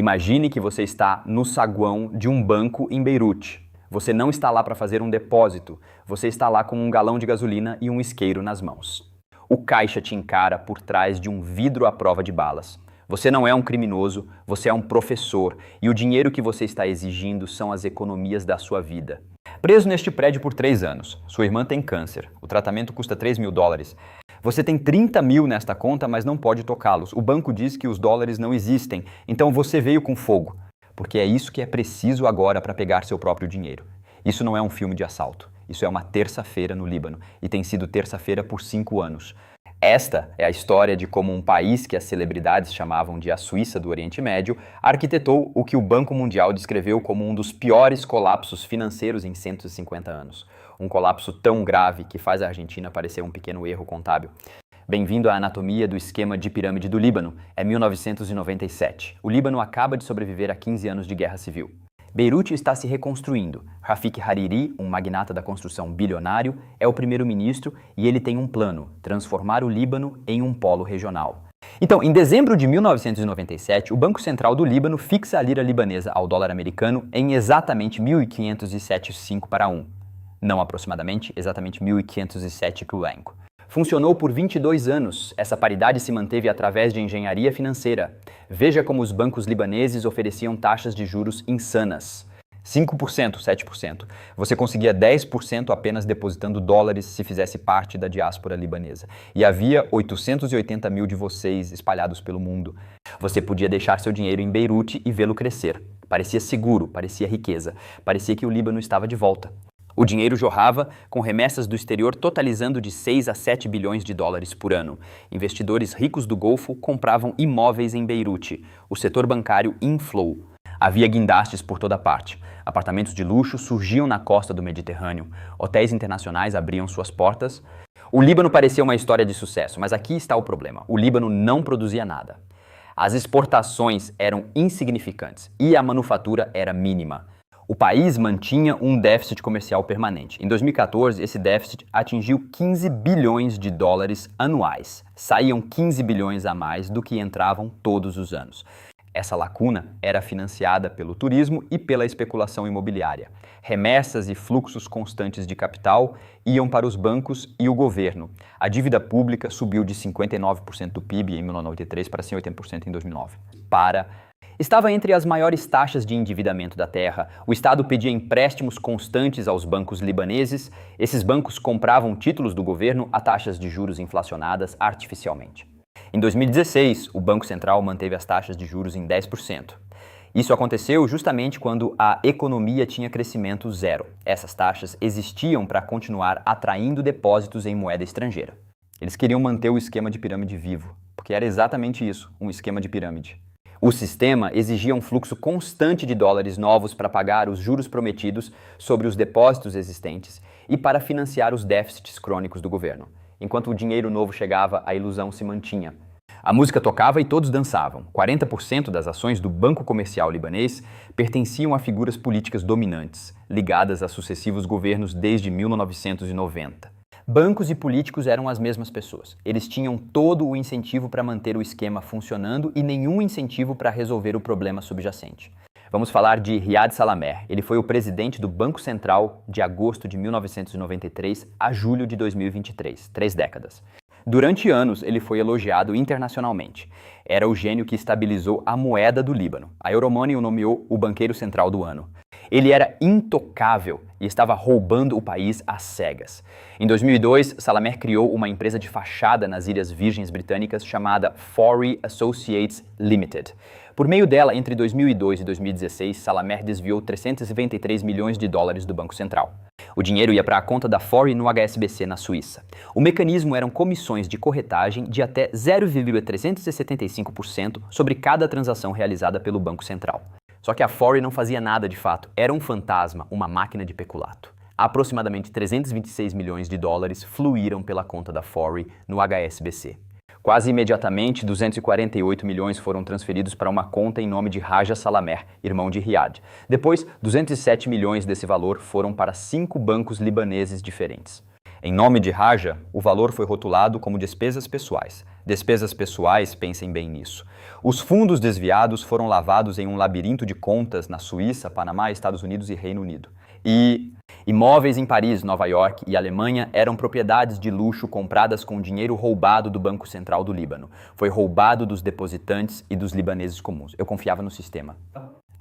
Imagine que você está no saguão de um banco em Beirute. Você não está lá para fazer um depósito, você está lá com um galão de gasolina e um isqueiro nas mãos. O caixa te encara por trás de um vidro à prova de balas. Você não é um criminoso, você é um professor e o dinheiro que você está exigindo são as economias da sua vida. Preso neste prédio por 3 anos, sua irmã tem câncer, o tratamento custa $3.000. Você tem 30 mil nesta conta, mas não pode tocá-los. O banco diz que os dólares não existem, então você veio com fogo. Porque é isso que é preciso agora para pegar seu próprio dinheiro. Isso não é um filme de assalto. Isso é uma terça-feira no Líbano. E tem sido terça-feira por 5 anos. Esta é a história de como um país que as celebridades chamavam de a Suíça do Oriente Médio arquitetou o que o Banco Mundial descreveu como um dos piores colapsos financeiros em 150 anos. Um colapso tão grave que faz a Argentina parecer um pequeno erro contábil. Bem-vindo à anatomia do esquema de pirâmide do Líbano. É 1997. O Líbano acaba de sobreviver a 15 anos de guerra civil. Beirute está se reconstruindo. Rafik Hariri, um magnata da construção bilionário, é o primeiro-ministro e ele tem um plano: transformar o Líbano em um polo regional. Então, em dezembro de 1997, o Banco Central do Líbano fixa a lira libanesa ao dólar americano em exatamente 1.507,5 para 1. Não aproximadamente, exatamente 1.507 krulenko. Funcionou por 22 anos. Essa paridade se manteve através de engenharia financeira. Veja como os bancos libaneses ofereciam taxas de juros insanas. 5%, 7%. Você conseguia 10% apenas depositando dólares se fizesse parte da diáspora libanesa. E havia 880 mil de vocês espalhados pelo mundo. Você podia deixar seu dinheiro em Beirute e vê-lo crescer. Parecia seguro, parecia riqueza. Parecia que o Líbano estava de volta. O dinheiro jorrava com remessas do exterior totalizando de 6 a 7 bilhões de dólares por ano. Investidores ricos do Golfo compravam imóveis em Beirute. O setor bancário inflou. Havia guindastes por toda parte. Apartamentos de luxo surgiam na costa do Mediterrâneo. Hotéis internacionais abriam suas portas. O Líbano parecia uma história de sucesso, mas aqui está o problema. O Líbano não produzia nada. As exportações eram insignificantes e a manufatura era mínima. O país mantinha um déficit comercial permanente. Em 2014, esse déficit atingiu 15 bilhões de dólares anuais. Saíam 15 bilhões a mais do que entravam todos os anos. Essa lacuna era financiada pelo turismo e pela especulação imobiliária. Remessas e fluxos constantes de capital iam para os bancos e o governo. A dívida pública subiu de 59% do PIB em 1993 para 180% em 2009. Estava entre as maiores taxas de endividamento da Terra. O Estado pedia empréstimos constantes aos bancos libaneses. Esses bancos compravam títulos do governo a taxas de juros inflacionadas artificialmente. Em 2016, o Banco Central manteve as taxas de juros em 10%. Isso aconteceu justamente quando a economia tinha crescimento zero. Essas taxas existiam para continuar atraindo depósitos em moeda estrangeira. Eles queriam manter o esquema de pirâmide vivo, porque era exatamente isso, um esquema de pirâmide. O sistema exigia um fluxo constante de dólares novos para pagar os juros prometidos sobre os depósitos existentes e para financiar os déficits crônicos do governo. Enquanto o dinheiro novo chegava, a ilusão se mantinha. A música tocava e todos dançavam. 40% das ações do Banco Comercial Libanês pertenciam a figuras políticas dominantes, ligadas a sucessivos governos desde 1990. Bancos e políticos eram as mesmas pessoas. Eles tinham todo o incentivo para manter o esquema funcionando e nenhum incentivo para resolver o problema subjacente. Vamos falar de Riyad Salameh. Ele foi o presidente do Banco Central de agosto de 1993 a julho de 2023, 3 décadas. Durante anos, ele foi elogiado internacionalmente. Era o gênio que estabilizou a moeda do Líbano. A Euromoney o nomeou o banqueiro central do ano. Ele era intocável e estava roubando o país às cegas. Em 2002, Salameh criou uma empresa de fachada nas Ilhas Virgens Britânicas chamada Fawry Associates Limited. Por meio dela, entre 2002 e 2016, Salameh desviou 393 milhões de dólares do Banco Central. O dinheiro ia para a conta da Fawry no HSBC, na Suíça. O mecanismo eram comissões de corretagem de até 0,375% sobre cada transação realizada pelo Banco Central. Só que a Fawry não fazia nada de fato, era um fantasma, uma máquina de peculato. Aproximadamente 326 milhões de dólares fluíram pela conta da Fawry no HSBC. Quase imediatamente, 248 milhões foram transferidos para uma conta em nome de Raja Salameh, irmão de Riyad. Depois, 207 milhões desse valor foram para 5 bancos libaneses diferentes. Em nome de Raja, o valor foi rotulado como despesas pessoais. Despesas pessoais, pensem bem nisso. Os fundos desviados foram lavados em um labirinto de contas na Suíça, Panamá, Estados Unidos e Reino Unido. E imóveis em Paris, Nova York e Alemanha eram propriedades de luxo compradas com dinheiro roubado do Banco Central do Líbano. Foi roubado dos depositantes e dos libaneses comuns. Eu confiava no sistema.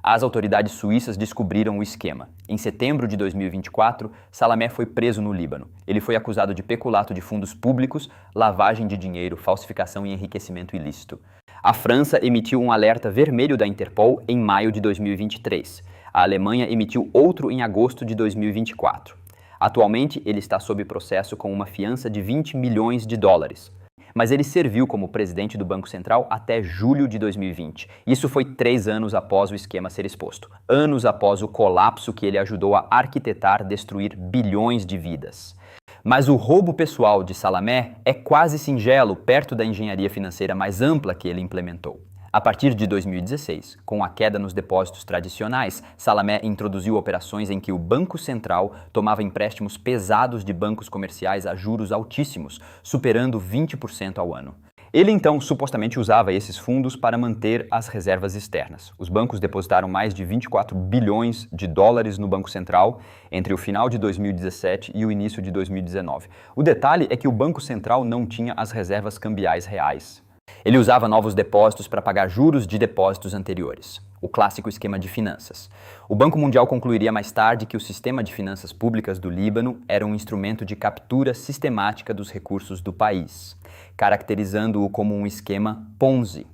As autoridades suíças descobriram o esquema. Em setembro de 2024, Salamé foi preso no Líbano. Ele foi acusado de peculato de fundos públicos, lavagem de dinheiro, falsificação e enriquecimento ilícito. A França emitiu um alerta vermelho da Interpol em maio de 2023. A Alemanha emitiu outro em agosto de 2024. Atualmente, ele está sob processo com uma fiança de 20 milhões de dólares. Mas ele serviu como presidente do Banco Central até julho de 2020. Isso foi 3 anos após o esquema ser exposto. Anos após o colapso que ele ajudou a arquitetar destruir bilhões de vidas. Mas o roubo pessoal de Salamé é quase singelo perto da engenharia financeira mais ampla que ele implementou. A partir de 2016, com a queda nos depósitos tradicionais, Salamé introduziu operações em que o Banco Central tomava empréstimos pesados de bancos comerciais a juros altíssimos, superando 20% ao ano. Ele então supostamente usava esses fundos para manter as reservas externas. Os bancos depositaram mais de 24 bilhões de dólares no Banco Central entre o final de 2017 e o início de 2019. O detalhe é que o Banco Central não tinha as reservas cambiais reais. Ele usava novos depósitos para pagar juros de depósitos anteriores, o clássico esquema de finanças. O Banco Mundial concluiria mais tarde que o sistema de finanças públicas do Líbano era um instrumento de captura sistemática dos recursos do país, caracterizando-o como um esquema Ponzi.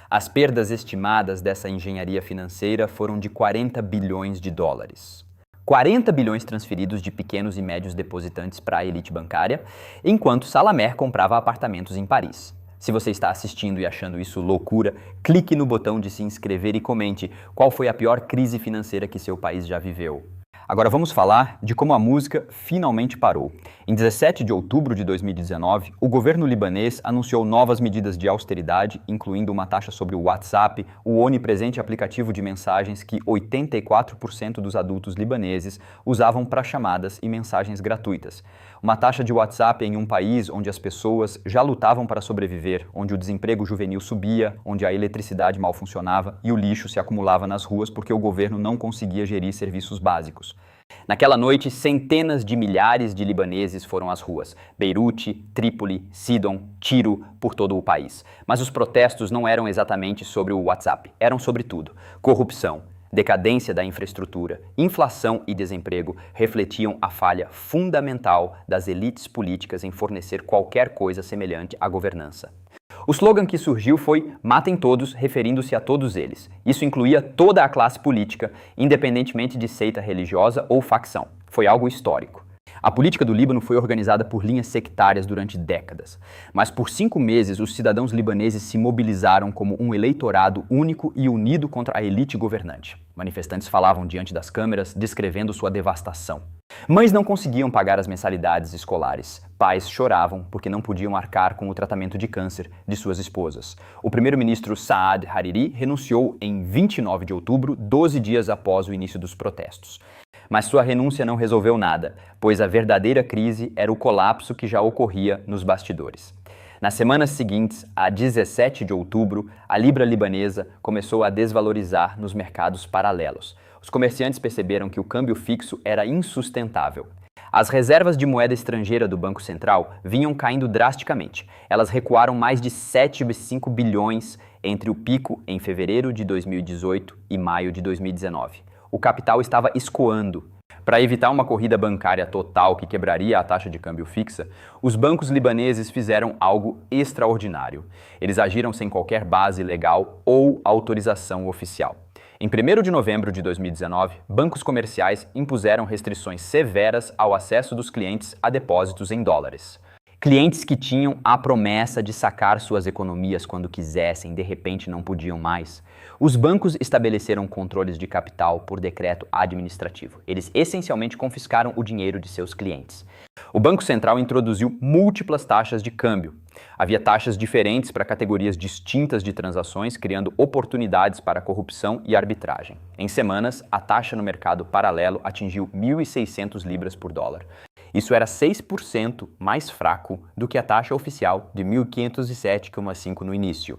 As perdas estimadas dessa engenharia financeira foram de 40 bilhões de dólares. 40 bilhões transferidos de pequenos e médios depositantes para a elite bancária, enquanto Salamé comprava apartamentos em Paris. Se você está assistindo e achando isso loucura, clique no botão de se inscrever e comente qual foi a pior crise financeira que seu país já viveu. Agora vamos falar de como a música finalmente parou. Em 17 de outubro de 2019, o governo libanês anunciou novas medidas de austeridade, incluindo uma taxa sobre o WhatsApp, o onipresente aplicativo de mensagens que 84% dos adultos libaneses usavam para chamadas e mensagens gratuitas. Uma taxa de WhatsApp em um país onde as pessoas já lutavam para sobreviver, onde o desemprego juvenil subia, onde a eletricidade mal funcionava e o lixo se acumulava nas ruas porque o governo não conseguia gerir serviços básicos. Naquela noite, centenas de milhares de libaneses foram às ruas. Beirute, Trípoli, Sidon, Tiro, por todo o país. Mas os protestos não eram exatamente sobre o WhatsApp, eram sobre tudo. Corrupção, decadência da infraestrutura, inflação e desemprego refletiam a falha fundamental das elites políticas em fornecer qualquer coisa semelhante à governança. O slogan que surgiu foi "Matem todos", referindo-se a todos eles. Isso incluía toda a classe política, independentemente de seita religiosa ou facção. Foi algo histórico. A política do Líbano foi organizada por linhas sectárias durante décadas. Mas por 5 meses, os cidadãos libaneses se mobilizaram como um eleitorado único e unido contra a elite governante. Manifestantes falavam diante das câmeras, descrevendo sua devastação. Mães não conseguiam pagar as mensalidades escolares. Pais choravam porque não podiam arcar com o tratamento de câncer de suas esposas. O primeiro-ministro Saad Hariri renunciou em 29 de outubro, 12 dias após o início dos protestos. Mas sua renúncia não resolveu nada, pois a verdadeira crise era o colapso que já ocorria nos bastidores. Nas semanas seguintes, a 17 de outubro, a libra libanesa começou a desvalorizar nos mercados paralelos. Os comerciantes perceberam que o câmbio fixo era insustentável. As reservas de moeda estrangeira do Banco Central vinham caindo drasticamente. Elas recuaram mais de 7,5 bilhões entre o pico em fevereiro de 2018 e maio de 2019. O capital estava escoando. Para evitar uma corrida bancária total que quebraria a taxa de câmbio fixa, os bancos libaneses fizeram algo extraordinário. Eles agiram sem qualquer base legal ou autorização oficial. Em 1º de novembro de 2019, bancos comerciais impuseram restrições severas ao acesso dos clientes a depósitos em dólares. Clientes que tinham a promessa de sacar suas economias quando quisessem, de repente não podiam mais. Os bancos estabeleceram controles de capital por decreto administrativo. Eles essencialmente confiscaram o dinheiro de seus clientes. O Banco Central introduziu múltiplas taxas de câmbio. Havia taxas diferentes para categorias distintas de transações, criando oportunidades para corrupção e arbitragem. Em semanas, a taxa no mercado paralelo atingiu 1.600 libras por dólar. Isso era 6% mais fraco do que a taxa oficial de 1.507,5 no início.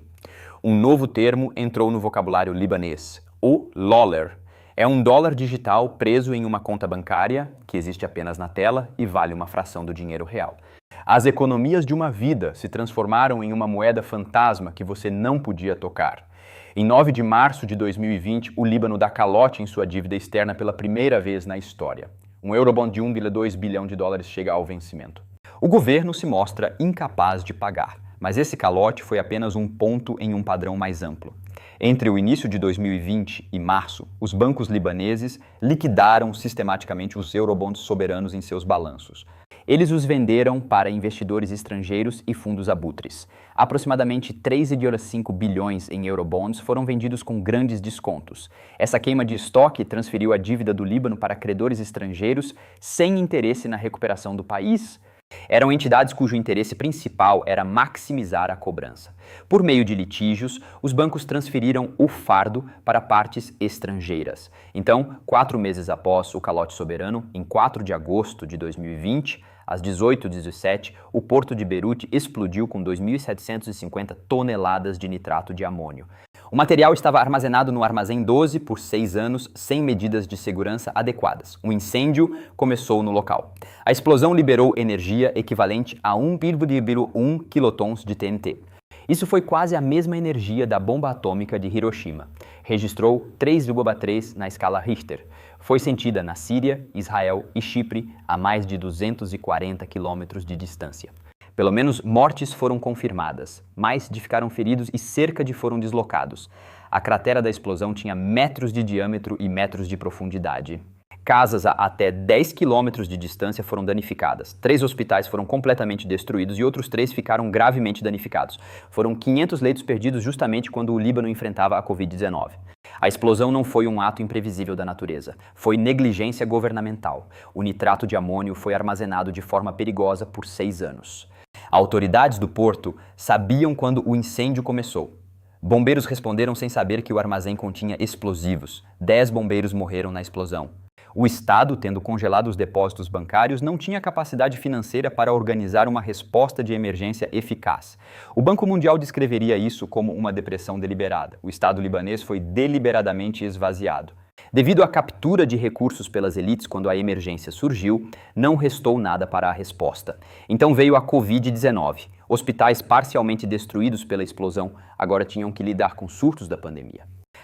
Um novo termo entrou no vocabulário libanês, o Loller. É um dólar digital preso em uma conta bancária, que existe apenas na tela e vale uma fração do dinheiro real. As economias de uma vida se transformaram em uma moeda fantasma que você não podia tocar. Em 9 de março de 2020, o Líbano dá calote em sua dívida externa pela primeira vez na história. Um Eurobond de 1,2 bilhão de dólares chega ao vencimento. O governo se mostra incapaz de pagar, mas esse calote foi apenas um ponto em um padrão mais amplo. Entre o início de 2020 e março, os bancos libaneses liquidaram sistematicamente os eurobonds soberanos em seus balanços. Eles os venderam para investidores estrangeiros e fundos abutres. Aproximadamente 3,5 bilhões em eurobonds foram vendidos com grandes descontos. Essa queima de estoque transferiu a dívida do Líbano para credores estrangeiros sem interesse na recuperação do país. Eram entidades cujo interesse principal era maximizar a cobrança. Por meio de litígios, os bancos transferiram o fardo para partes estrangeiras. Então, 4 meses após o calote soberano, em 4 de agosto de 2020, às 18h17, o porto de Beirute explodiu com 2.750 toneladas de nitrato de amônio. O material estava armazenado no armazém 12 por 6 anos, sem medidas de segurança adequadas. Um incêndio começou no local. A explosão liberou energia equivalente a 1,1 quilotons de TNT. Isso foi quase a mesma energia da bomba atômica de Hiroshima. Registrou 3,3 na escala Richter. Foi sentida na Síria, Israel e Chipre, a mais de 240 quilômetros de distância. Pelo menos mortes foram confirmadas, mais de ficaram feridos e cerca de foram deslocados. A cratera da explosão tinha metros de diâmetro e metros de profundidade. Casas a até 10 quilômetros de distância foram danificadas. 3 hospitais foram completamente destruídos e outros 3 ficaram gravemente danificados. Foram 500 leitos perdidos justamente quando o Líbano enfrentava a Covid-19. A explosão não foi um ato imprevisível da natureza. Foi negligência governamental. O nitrato de amônio foi armazenado de forma perigosa por 6 anos. Autoridades do porto sabiam quando o incêndio começou. Bombeiros responderam sem saber que o armazém continha explosivos. 10 bombeiros morreram na explosão. O Estado, tendo congelado os depósitos bancários, não tinha capacidade financeira para organizar uma resposta de emergência eficaz. O Banco Mundial descreveria isso como uma depressão deliberada. O Estado libanês foi deliberadamente esvaziado. Devido à captura de recursos pelas elites quando a emergência surgiu, não restou nada para a resposta. Então veio a Covid-19. Hospitais parcialmente destruídos pela explosão agora tinham que lidar com surtos da pandemia.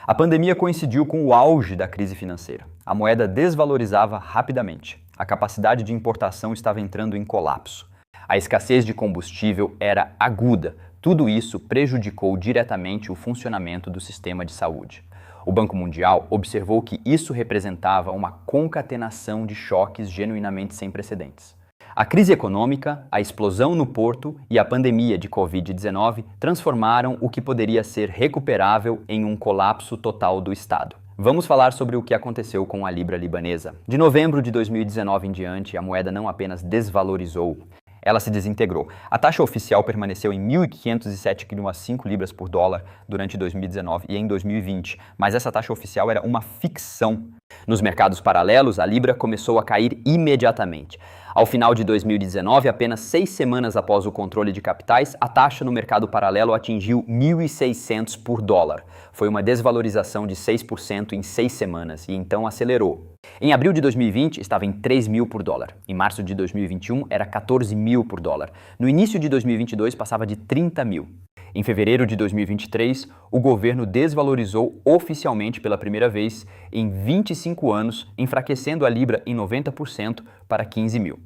A pandemia coincidiu com o auge da crise financeira. A moeda desvalorizava rapidamente. A capacidade de importação estava entrando em colapso. A escassez de combustível era aguda. Tudo isso prejudicou diretamente o funcionamento do sistema de saúde. O Banco Mundial observou que isso representava uma concatenação de choques genuinamente sem precedentes. A crise econômica, a explosão no porto e a pandemia de Covid-19 transformaram o que poderia ser recuperável em um colapso total do Estado. Vamos falar sobre o que aconteceu com a libra libanesa. De novembro de 2019 em diante, a moeda não apenas desvalorizou, ela se desintegrou. A taxa oficial permaneceu em 1.507,5 libras por dólar durante 2019 e em 2020, mas essa taxa oficial era uma ficção. Nos mercados paralelos, a libra começou a cair imediatamente. Ao final de 2019, apenas 6 semanas após o controle de capitais, a taxa no mercado paralelo atingiu 1.600 por dólar. Foi uma desvalorização de 6% em 6 semanas e então acelerou. Em abril de 2020, estava em 3.000 por dólar. Em março de 2021, era 14.000 por dólar. No início de 2022, passava de 30.000. Em fevereiro de 2023, o governo desvalorizou oficialmente pela primeira vez em 25 anos, enfraquecendo a libra em 90% para 15.000.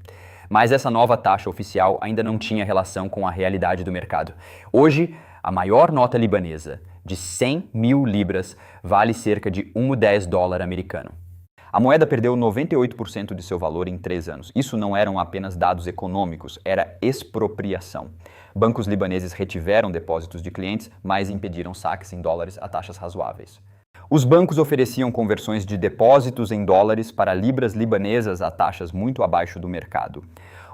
Mas essa nova taxa oficial ainda não tinha relação com a realidade do mercado. Hoje, a maior nota libanesa, de 100.000 libras, vale cerca de $1,10 americano. A moeda perdeu 98% de seu valor em 3 anos. Isso não eram apenas dados econômicos, era expropriação. Bancos libaneses retiveram depósitos de clientes, mas impediram saques em dólares a taxas razoáveis. Os bancos ofereciam conversões de depósitos em dólares para libras libanesas a taxas muito abaixo do mercado.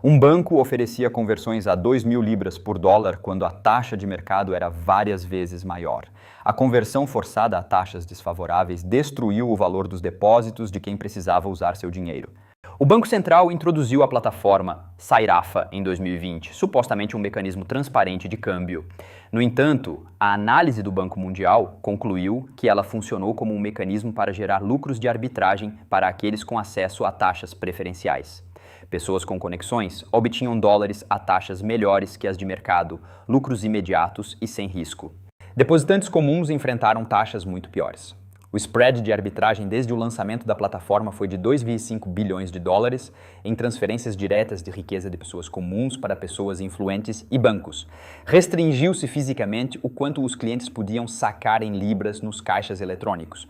Um banco oferecia conversões a 2.000 libras por dólar quando a taxa de mercado era várias vezes maior. A conversão forçada a taxas desfavoráveis destruiu o valor dos depósitos de quem precisava usar seu dinheiro. O Banco Central introduziu a plataforma Sairafa em 2020, supostamente um mecanismo transparente de câmbio. No entanto, a análise do Banco Mundial concluiu que ela funcionou como um mecanismo para gerar lucros de arbitragem para aqueles com acesso a taxas preferenciais. Pessoas com conexões obtinham dólares a taxas melhores que as de mercado, lucros imediatos e sem risco. Depositantes comuns enfrentaram taxas muito piores. O spread de arbitragem desde o lançamento da plataforma foi de 2,5 bilhões de dólares em transferências diretas de riqueza de pessoas comuns para pessoas influentes e bancos. Restringiu-se fisicamente o quanto os clientes podiam sacar em libras nos caixas eletrônicos.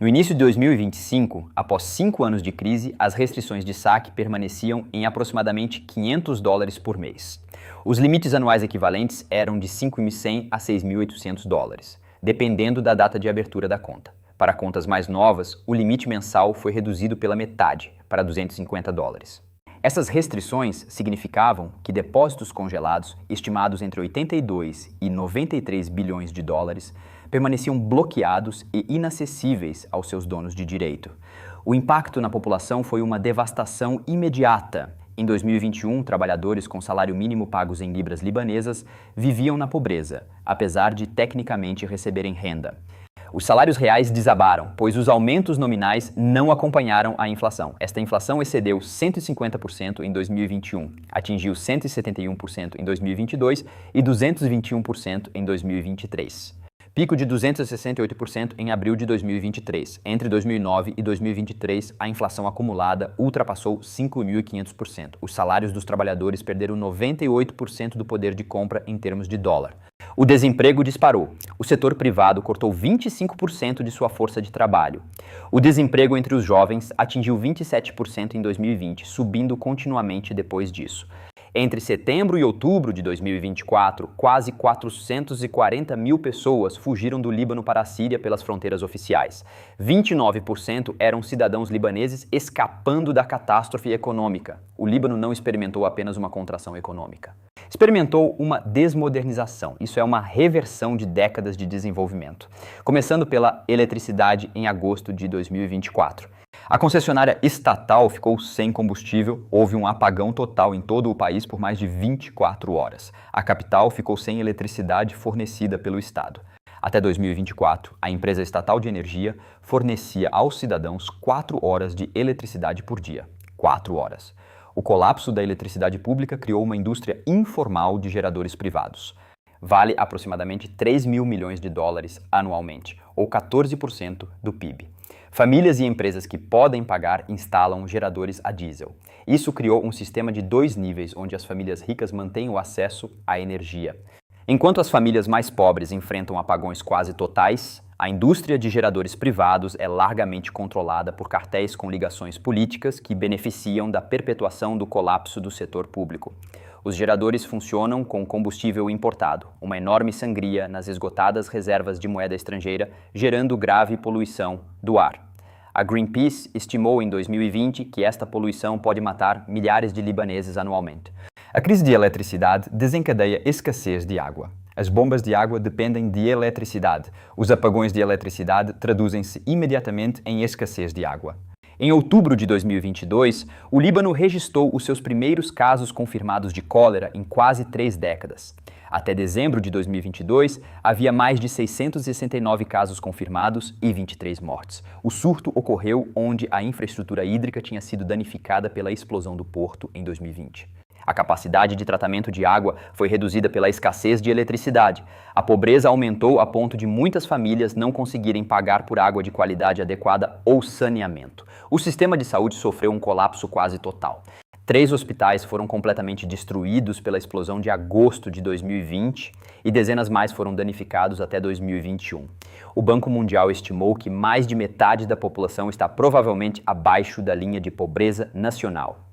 No início de 2025, após 5 anos de crise, as restrições de saque permaneciam em aproximadamente 500 dólares por mês. Os limites anuais equivalentes eram de 5.100 a 6.800 dólares, dependendo da data de abertura da conta. Para contas mais novas, o limite mensal foi reduzido pela metade, para 250 dólares. Essas restrições significavam que depósitos congelados, estimados entre 82 e 93 bilhões de dólares, permaneciam bloqueados e inacessíveis aos seus donos de direito. O impacto na população foi uma devastação imediata. Em 2021, trabalhadores com salário mínimo pagos em libras libanesas viviam na pobreza, apesar de tecnicamente receberem renda. Os salários reais desabaram, pois os aumentos nominais não acompanharam a inflação. Esta inflação excedeu 150% em 2021, atingiu 171% em 2022 e 221% em 2023. Pico de 268% em abril de 2023. Entre 2009 e 2023, a inflação acumulada ultrapassou 5.500%. Os salários dos trabalhadores perderam 98% do poder de compra em termos de dólar. O desemprego disparou. O setor privado cortou 25% de sua força de trabalho. O desemprego entre os jovens atingiu 27% em 2020, subindo continuamente depois disso. Entre setembro e outubro de 2024, quase 440 mil pessoas fugiram do Líbano para a Síria pelas fronteiras oficiais. 29% eram cidadãos libaneses escapando da catástrofe econômica. O Líbano não experimentou apenas uma contração econômica. Experimentou uma desmodernização. Isso é uma reversão de décadas de desenvolvimento. Começando pela eletricidade em agosto de 2024. A concessionária estatal ficou sem combustível, houve um apagão total em todo o país por mais de 24 horas. A capital ficou sem eletricidade fornecida pelo Estado. Até 2024, a empresa estatal de energia fornecia aos cidadãos 4 horas de eletricidade por dia. 4 horas. O colapso da eletricidade pública criou uma indústria informal de geradores privados. Vale aproximadamente 3 mil milhões de dólares anualmente, ou 14% do PIB. Famílias e empresas que podem pagar instalam geradores a diesel. Isso criou um sistema de 2 níveis, onde as famílias ricas mantêm o acesso à energia. Enquanto as famílias mais pobres enfrentam apagões quase totais, a indústria de geradores privados é largamente controlada por cartéis com ligações políticas que beneficiam da perpetuação do colapso do setor público. Os geradores funcionam com combustível importado, uma enorme sangria nas esgotadas reservas de moeda estrangeira, gerando grave poluição do ar. A Greenpeace estimou em 2020 que esta poluição pode matar milhares de libaneses anualmente. A crise de eletricidade desencadeia escassez de água. As bombas de água dependem de eletricidade. Os apagões de eletricidade traduzem-se imediatamente em escassez de água. Em outubro de 2022, o Líbano registrou os seus primeiros casos confirmados de cólera em quase 3 décadas. Até dezembro de 2022, havia mais de 669 casos confirmados e 23 mortes. O surto ocorreu onde a infraestrutura hídrica tinha sido danificada pela explosão do porto em 2020. A capacidade de tratamento de água foi reduzida pela escassez de eletricidade. A pobreza aumentou a ponto de muitas famílias não conseguirem pagar por água de qualidade adequada ou saneamento. O sistema de saúde sofreu um colapso quase total. 3 hospitais foram completamente destruídos pela explosão de agosto de 2020 e dezenas mais foram danificados até 2021. O Banco Mundial estimou que mais de metade da população está provavelmente abaixo da linha de pobreza nacional.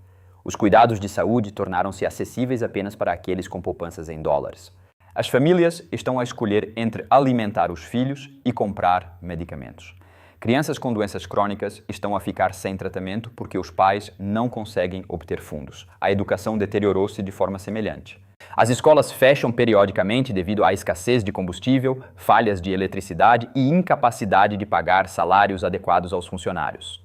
Os cuidados de saúde tornaram-se acessíveis apenas para aqueles com poupanças em dólares. As famílias estão a escolher entre alimentar os filhos e comprar medicamentos. Crianças com doenças crônicas estão a ficar sem tratamento porque os pais não conseguem obter fundos. A educação deteriorou-se de forma semelhante. As escolas fecham periodicamente devido à escassez de combustível, falhas de eletricidade e incapacidade de pagar salários adequados aos funcionários.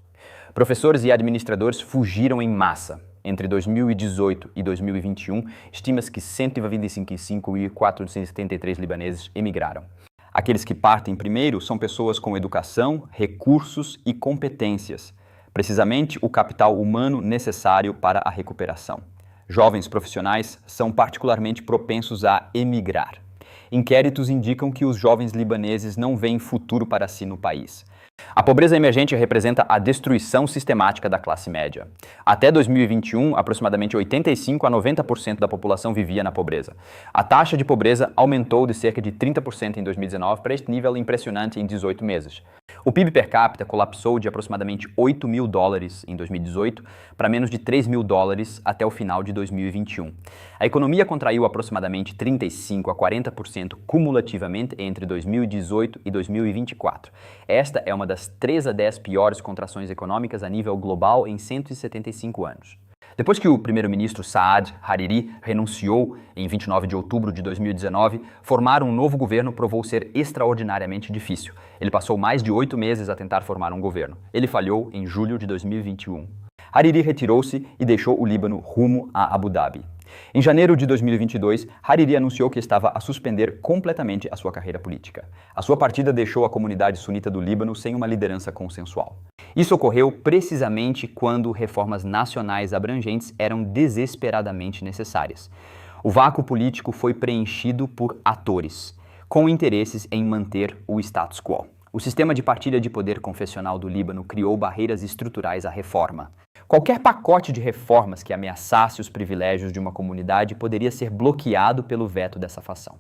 Professores e administradores fugiram em massa. Entre 2018 e 2021, estima-se que 125.473 libaneses emigraram. Aqueles que partem primeiro são pessoas com educação, recursos e competências, precisamente o capital humano necessário para a recuperação. Jovens profissionais são particularmente propensos a emigrar. Inquéritos indicam que os jovens libaneses não veem futuro para si no país. A pobreza emergente representa a destruição sistemática da classe média. Até 2021, aproximadamente 85 a 90% da população vivia na pobreza. A taxa de pobreza aumentou de cerca de 30% em 2019 para este nível impressionante em 18 meses. O PIB per capita colapsou de aproximadamente $8.000 em 2018 para menos de $3.000 até o final de 2021. A economia contraiu aproximadamente 35 a 40% cumulativamente entre 2018 e 2024. Esta é uma das 3 a 10 piores contrações econômicas a nível global em 175 anos. Depois que o primeiro-ministro Saad Hariri renunciou em 29 de outubro de 2019, formar um novo governo provou ser extraordinariamente difícil. Ele passou mais de 8 meses a tentar formar um governo. Ele falhou em julho de 2021. Hariri retirou-se e deixou o Líbano rumo a Abu Dhabi. Em janeiro de 2022, Hariri anunciou que estava a suspender completamente a sua carreira política. A sua partida deixou a comunidade sunita do Líbano sem uma liderança consensual. Isso ocorreu precisamente quando reformas nacionais abrangentes eram desesperadamente necessárias. O vácuo político foi preenchido por atores, com interesses em manter o status quo. O sistema de partilha de poder confessional do Líbano criou barreiras estruturais à reforma. Qualquer pacote de reformas que ameaçasse os privilégios de uma comunidade poderia ser bloqueado pelo veto dessa fação.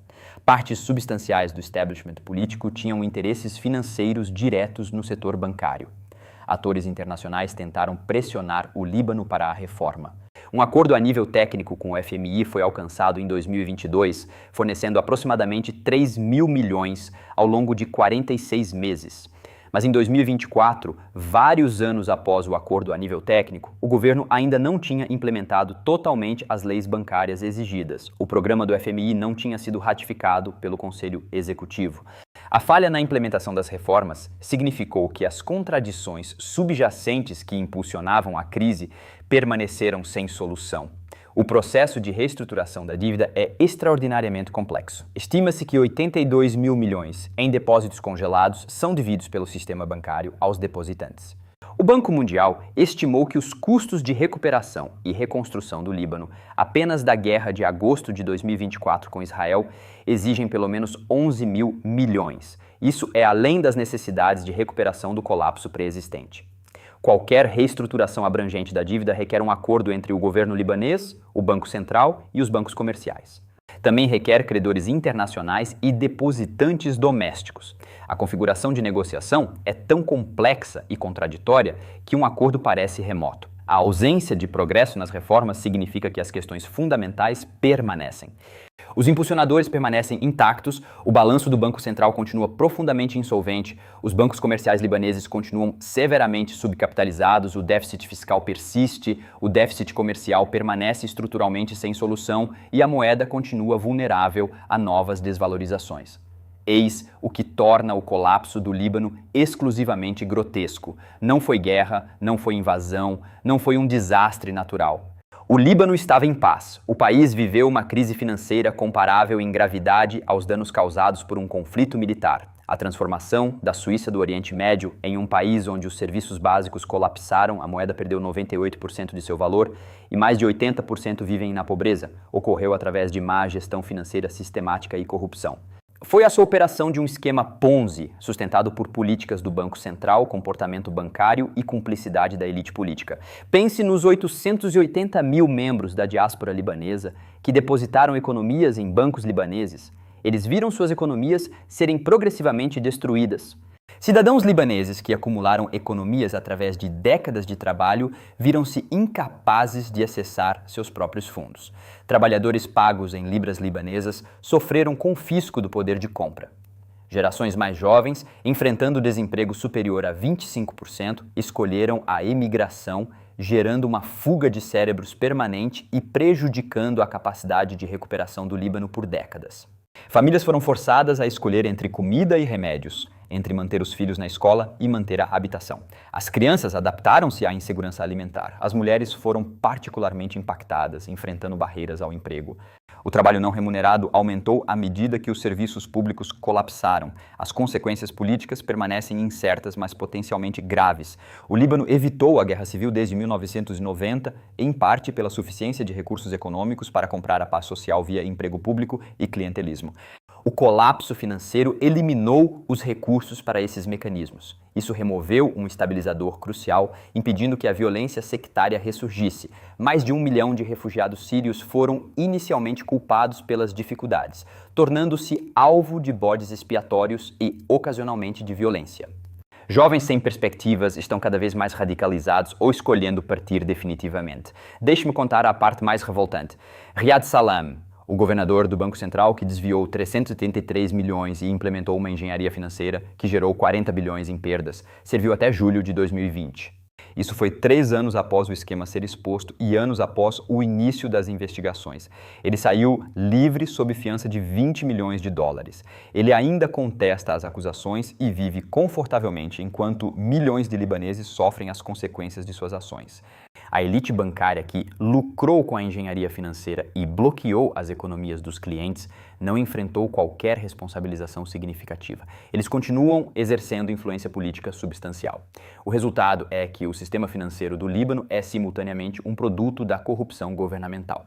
Partes substanciais do establishment político tinham interesses financeiros diretos no setor bancário. Atores internacionais tentaram pressionar o Líbano para a reforma. Um acordo a nível técnico com o FMI foi alcançado em 2022, fornecendo aproximadamente 3 mil milhões ao longo de 46 meses. Mas em 2024, vários anos após o acordo a nível técnico, o governo ainda não tinha implementado totalmente as leis bancárias exigidas. O programa do FMI não tinha sido ratificado pelo Conselho Executivo. A falha na implementação das reformas significou que as contradições subjacentes que impulsionavam a crise permaneceram sem solução. O processo de reestruturação da dívida é extraordinariamente complexo. Estima-se que 82 mil milhões em depósitos congelados são devidos pelo sistema bancário aos depositantes. O Banco Mundial estimou que os custos de recuperação e reconstrução do Líbano, apenas da guerra de agosto de 2024 com Israel, exigem pelo menos 11 mil milhões. Isso é além das necessidades de recuperação do colapso pré-existente. Qualquer reestruturação abrangente da dívida requer um acordo entre o governo libanês, o Banco Central e os bancos comerciais. Também requer credores internacionais e depositantes domésticos. A configuração de negociação é tão complexa e contraditória que um acordo parece remoto. A ausência de progresso nas reformas significa que as questões fundamentais permanecem. Os impulsionadores permanecem intactos, o balanço do Banco Central continua profundamente insolvente, os bancos comerciais libaneses continuam severamente subcapitalizados, o déficit fiscal persiste, o déficit comercial permanece estruturalmente sem solução e a moeda continua vulnerável a novas desvalorizações. Eis o que torna o colapso do Líbano exclusivamente grotesco. Não foi guerra, não foi invasão, não foi um desastre natural. O Líbano estava em paz. O país viveu uma crise financeira comparável em gravidade aos danos causados por um conflito militar. A transformação da Suíça do Oriente Médio em um país onde os serviços básicos colapsaram, a moeda perdeu 98% de seu valor e mais de 80% vivem na pobreza, ocorreu através de má gestão financeira sistemática e corrupção. Foi essa operação de um esquema Ponzi, sustentado por políticas do Banco Central, comportamento bancário e cumplicidade da elite política. Pense nos 880 mil membros da diáspora libanesa que depositaram economias em bancos libaneses. Eles viram suas economias serem progressivamente destruídas. Cidadãos libaneses que acumularam economias através de décadas de trabalho viram-se incapazes de acessar seus próprios fundos. Trabalhadores pagos em libras libanesas sofreram confisco do poder de compra. Gerações mais jovens, enfrentando desemprego superior a 25%, escolheram a emigração, gerando uma fuga de cérebros permanente e prejudicando a capacidade de recuperação do Líbano por décadas. Famílias foram forçadas a escolher entre comida e remédios. entre manter os filhos na escola e manter a habitação. As crianças adaptaram-se à insegurança alimentar. As mulheres foram particularmente impactadas, enfrentando barreiras ao emprego. O trabalho não remunerado aumentou à medida que os serviços públicos colapsaram. As consequências políticas permanecem incertas, mas potencialmente graves. O Líbano evitou a guerra civil desde 1990, em parte pela suficiência de recursos econômicos para comprar a paz social via emprego público e clientelismo. O colapso financeiro eliminou os recursos para esses mecanismos. Isso removeu um estabilizador crucial, impedindo que a violência sectária ressurgisse. Mais de 1 milhão de refugiados sírios foram inicialmente culpados pelas dificuldades, tornando-se alvo de bodes expiatórios e, ocasionalmente, de violência. Jovens sem perspectivas estão cada vez mais radicalizados ou escolhendo partir definitivamente. Deixe-me contar a parte mais revoltante. Riyad Salam, o governador do Banco Central que desviou 383 milhões e implementou uma engenharia financeira que gerou 40 bilhões em perdas, serviu até julho de 2020. Isso foi 3 anos após o esquema ser exposto e anos após o início das investigações. Ele saiu livre sob fiança de 20 milhões de dólares. Ele ainda contesta as acusações e vive confortavelmente enquanto milhões de libaneses sofrem as consequências de suas ações. A elite bancária que lucrou com a engenharia financeira e bloqueou as economias dos clientes não enfrentou qualquer responsabilização significativa. Eles continuam exercendo influência política substancial. O resultado é que o sistema financeiro do Líbano é simultaneamente um produto da corrupção governamental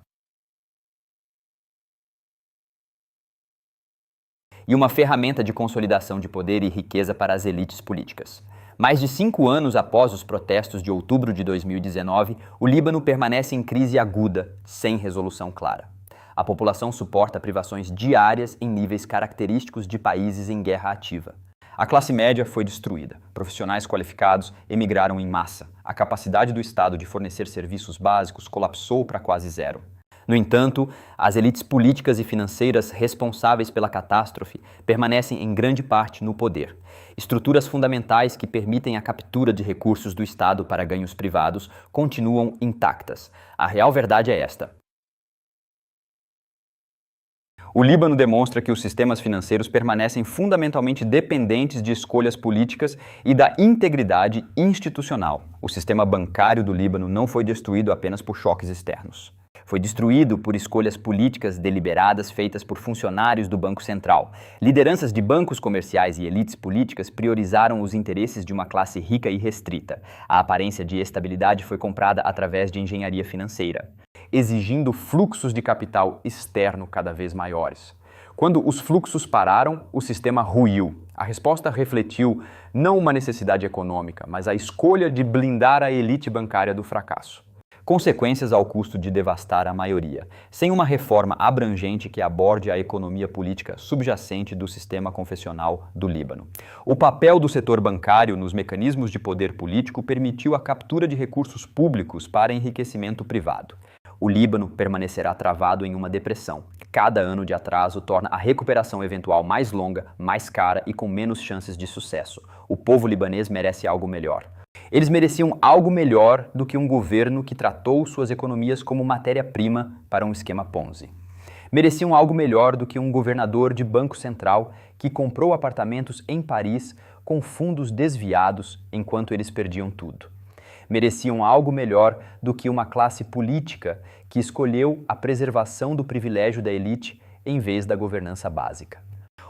e uma ferramenta de consolidação de poder e riqueza para as elites políticas. Mais de 5 anos após os protestos de outubro de 2019, o Líbano permanece em crise aguda, sem resolução clara. A população suporta privações diárias em níveis característicos de países em guerra ativa. A classe média foi destruída. Profissionais qualificados emigraram em massa. A capacidade do Estado de fornecer serviços básicos colapsou para quase zero. No entanto, as elites políticas e financeiras responsáveis pela catástrofe permanecem em grande parte no poder. Estruturas fundamentais que permitem a captura de recursos do Estado para ganhos privados continuam intactas. A real verdade é esta: o Líbano demonstra que os sistemas financeiros permanecem fundamentalmente dependentes de escolhas políticas e da integridade institucional. O sistema bancário do Líbano não foi destruído apenas por choques externos. Foi destruído por escolhas políticas deliberadas feitas por funcionários do Banco Central. Lideranças de bancos comerciais e elites políticas priorizaram os interesses de uma classe rica e restrita. A aparência de estabilidade foi comprada através de engenharia financeira, exigindo fluxos de capital externo cada vez maiores. Quando os fluxos pararam, o sistema ruiu. A resposta refletiu não uma necessidade econômica, mas a escolha de blindar a elite bancária do fracasso. Consequências ao custo de devastar a maioria, sem uma reforma abrangente que aborde a economia política subjacente do sistema confessional do Líbano. O papel do setor bancário nos mecanismos de poder político permitiu a captura de recursos públicos para enriquecimento privado. O Líbano permanecerá travado em uma depressão. Cada ano de atraso torna a recuperação eventual mais longa, mais cara e com menos chances de sucesso. O povo libanês merece algo melhor. Eles mereciam algo melhor do que um governo que tratou suas economias como matéria-prima para um esquema Ponzi. Mereciam algo melhor do que um governador de banco central que comprou apartamentos em Paris com fundos desviados enquanto eles perdiam tudo. Mereciam algo melhor do que uma classe política que escolheu a preservação do privilégio da elite em vez da governança básica.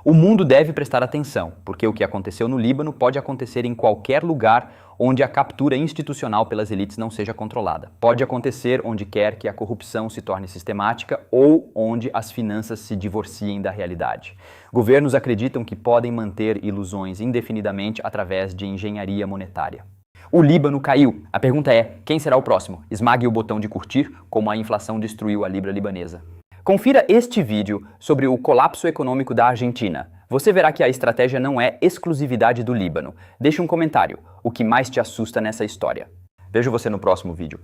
O mundo deve prestar atenção, porque o que aconteceu no Líbano pode acontecer em qualquer lugar onde a captura institucional pelas elites não seja controlada. Pode acontecer onde quer que a corrupção se torne sistemática ou onde as finanças se divorciem da realidade. Governos acreditam que podem manter ilusões indefinidamente através de engenharia monetária. O Líbano caiu. A pergunta é: quem será o próximo? Esmague o botão de curtir, como a inflação destruiu a libra libanesa. Confira este vídeo sobre o colapso econômico da Argentina. Você verá que a estratégia não é exclusividade do Líbano. Deixe um comentário. O que mais te assusta nessa história? Vejo você no próximo vídeo.